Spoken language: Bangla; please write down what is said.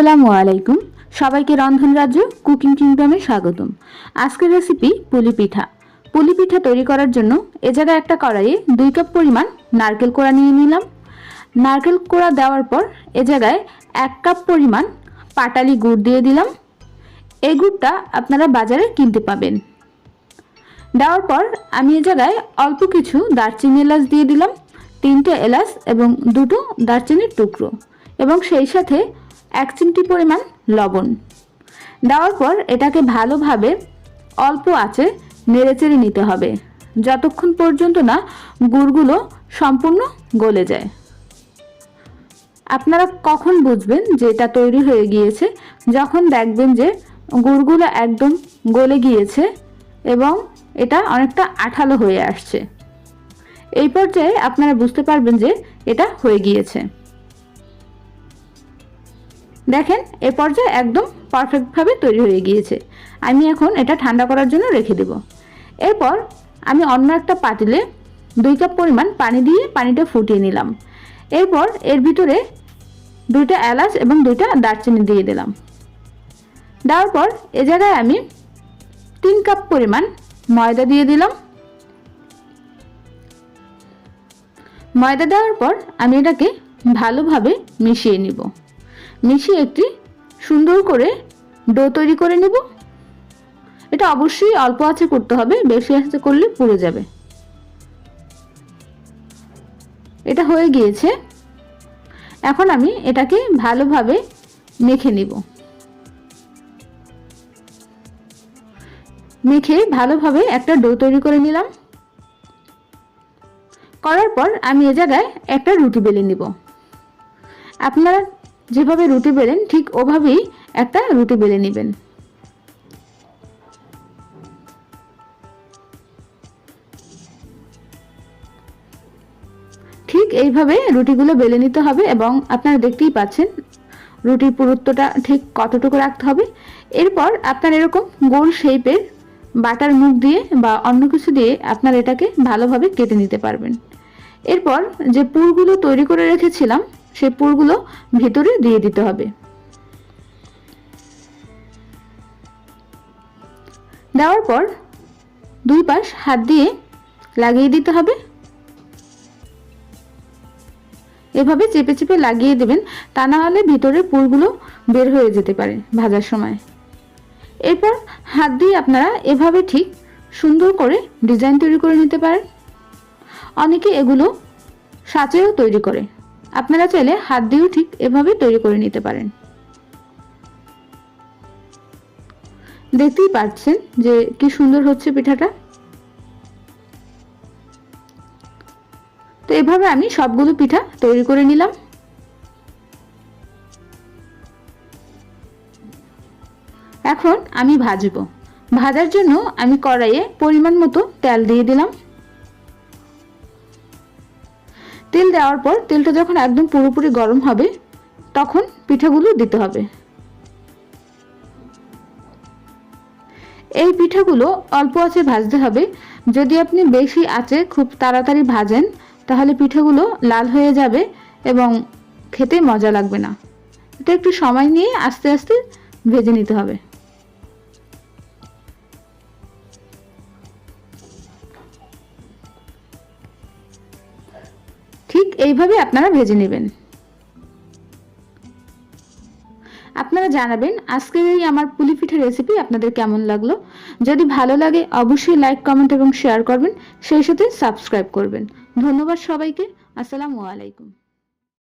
আসসালামু আলাইকুম। সবাইকে রন্ধন রাজ্য কুকিং কিংডমে স্বাগতম। আজকের রেসিপি পুলি পিঠা। পুলি পিঠা তৈরি করার জন্য এ জায়গায় একটা কড়াইয়ে 2 কাপ পরিমাণ নারকেল কোড়া নিয়ে নিলাম। নারকেল কোড়া দেওয়ার পর এ জায়গায় 1 কাপ পরিমাণ পাটালি গুড় দিয়ে দিলাম। এই গুড়টা আপনারা বাজারে কিনতে পাবেন। দেওয়ার পর আমি এ জায়গায় অল্প কিছু দারচিনি এলাচ দিয়ে দিলাম, 3টে এলাচ এবং 2টো দারচিনির টুকরো, এবং সেই সাথে 1 চিমটি পরিমাণ লবণ দেওয়ার পর এটাকে ভালোভাবে অল্প আঁচে নেড়েচেড়ে নিতে হবে যতক্ষণ পর্যন্ত না গুড়গুলো সম্পূর্ণ গলে যায়। আপনারা কখন বুঝবেন যে এটা তৈরি হয়ে গিয়েছে? যখন দেখবেন যে গুড়গুলো একদম গলে গিয়েছে এবং এটা অনেকটা আঠালো হয়ে আসছে। এই পর্যায়ে আপনারা বুঝতে পারবেন যে এটা হয়ে গিয়েছে। দেখেন এই পর্যায়ে একদম পারফেক্টভাবে তৈরি হয়ে গিয়েছে। আমি এখন এটা ঠান্ডা করার জন্য রেখে দেব। এরপর আমি অন্য একটা পাতিলে 2 কাপ পরিমাণ পানি দিয়ে পানিটা ফুটিয়ে নিলাম। এরপর এর ভিতরে 2টা এলাচ এবং 2টা দারচিনি দিয়ে দিলাম। দেওয়ার পর এ জায়গায় আমি 3 কাপ পরিমাণ ময়দা দিয়ে দিলাম। ময়দা দেওয়ার পর আমি এটাকে ভালোভাবে মিশিয়ে নিব। মিশিয়ে একটি সুন্দর করে ডো তৈরি করে নেব। এটা অবশ্যই অল্প আঁচে করতে হবে, বেশি আঁচে করলে পুড়ে যাবে। এটা হয়ে গিয়েছে। এখন আমি এটাকে ভালোভাবে মেখে নিব। মেখে ভালোভাবে একটা ডো তৈরি করে নিলাম। করার পর আমি এ জায়গায় একটা রুটি বেলে নিব। আপনারা যেভাবে রুটি বেলেন ঠিক ওভাবেই একটা রুটি বেলে নেবেন। ঠিক এইভাবে রুটিগুলো বেলে নিতে হবে এবং আপনারা দেখতেই পাচ্ছেন রুটির পুরুত্বটা ঠিক কতটুকু রাখতে হবে। এরপর আপনারা এরকম গোল শেপের বাটার মুখ দিয়ে বা অন্য কিছু দিয়ে আপনারা এটাকে ভালোভাবে কেটে নিতে পারবেন। এরপর যে পুরগুলো তৈরি করে রেখেছিলাম সেই পুরগুলো ভিতরে দিয়ে দিতে হবে। দেওয়ার পর 2 পাশ হাত দিয়ে লাগিয়ে দিতে হবে। এভাবে চেপে চেপে লাগিয়ে দেবেন, তা না হলে ভিতরে পুরগুলো বের হয়ে যেতে পারে ভাজার সময়। এরপর হাত দিয়ে আপনারা এভাবে ঠিক সুন্দর করে ডিজাইন তৈরি করে নিতে পারেন। অনেকে এগুলো সাঁচেও তৈরি করে, আপনারা চাইলে হাত দিয়েও ঠিক এভাবে তৈরি করে নিতে পারেন। দেখতেই পাচ্ছেন যে কি সুন্দর হচ্ছে পিঠাটা। তো এভাবে আমি সবগুলো পিঠা তৈরি করে নিলাম। এখন আমি ভাজবো। ভাজার জন্য আমি কড়াইয়ে পরিমাণ মতো তেল দিয়ে দিলাম। তেল দেওয়ার পর তেলটা যখন একদম পুরোপুরি গরম হবে তখন পিঠাগুলো দিতে হবে। এই পিঠাগুলো অল্প আঁচে ভাজতে হবে। যদি আপনি বেশি আঁচে খুব তাড়াতাড়ি ভাজেন তাহলে পিঠাগুলো লাল হয়ে যাবে এবং খেতে মজা লাগবে না। এটা একটু সময় নিয়ে আস্তে আস্তে ভেজে নিতে হবে। ঠিক এইভাবে আপনারা ভেজে নেবেন। আপনারা জানাবেন আজকের এই আমার পুলি পিঠা রেসিপি আপনাদের কেমন লাগলো। যদি ভালো লাগে অবশ্যই লাইক, কমেন্ট এবং শেয়ার করবেন, সেই সাথে সাবস্ক্রাইব করবেন। ধন্যবাদ সবাইকে। আসসালামু আলাইকুম।